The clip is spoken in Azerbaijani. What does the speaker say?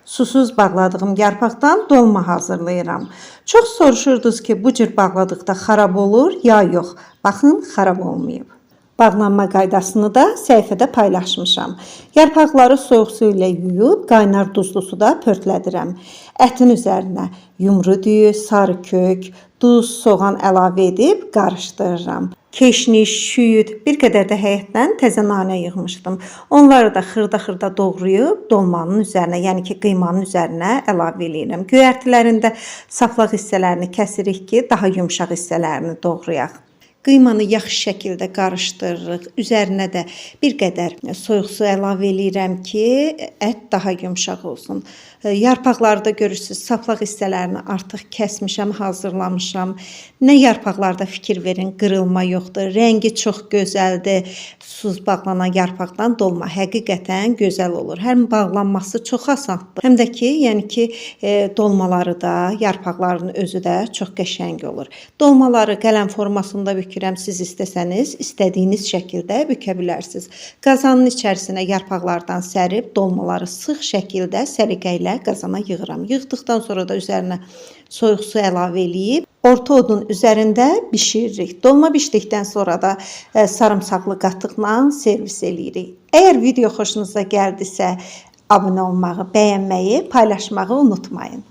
susuz bağladığım yarpaqdan dolma hazırlayıram. Çox soruşurdunuz ki, bu cür bağladıqda xarab olur ya yox. Baxın, xarab olmayıb. Bağlanma qaydasını da səhifədə paylaşmışam. Yarpaqları soyuq su ilə yuyub, qaynar duzlu suda pörtlədirəm. Ətin üzərinə yumru düyü, sarı kök, duz, soğan əlavə edib qarışdırıram. Keşniş, şüyüd, bir qədər də həyətdən təzə nanə yığmışdım. Onları da xırda-xırda doğrayıb dolmanın üzərinə, yəni ki, qıymanın üzərinə əlavə edirəm. Göyərtilərində saflaq hissələrini kəsirik ki, daha yumşaq hissələrini doğrayaq. Qıymanı yaxşı şəkildə qarışdırırıq. Üzərinə də bir qədər soyuq su əlavə edirəm ki, ət daha yumşaq olsun. Yarpaqları da görürsüz, saflaq hissələrini artıq kəsmişəm, hazırlamışam. Nə yarpaqlarda fikir verin, qırılma yoxdur. Rəngi çox gözəldir. Susuz bağlanan yarpaqdan dolma həqiqətən gözəl olur. Həm bağlanması çox asandır, həm də ki, yəni ki, dolmaları da, yarpaqlarının özü də çox qəşəng olur. Dolmaları qələm formasında bükürəm. Siz istəsəniz, istədiyiniz şəkildə bükə bilərsiniz. Qazanın içərisinə yarpaqlardan sərib, dolmaları sıx şəkildə səliqə ilə qazana yığıram. Yığdıqdan sonra da üzərinə soyuq su əlavə eləyib, orta odun üzərində bişiririk. Dolma bişdikdən sonra da sarımsaqlı qatıqla servis eləyirik. Əgər video xoşunuza gəldisə, abunə olmağı, bəyənməyi, paylaşmağı unutmayın.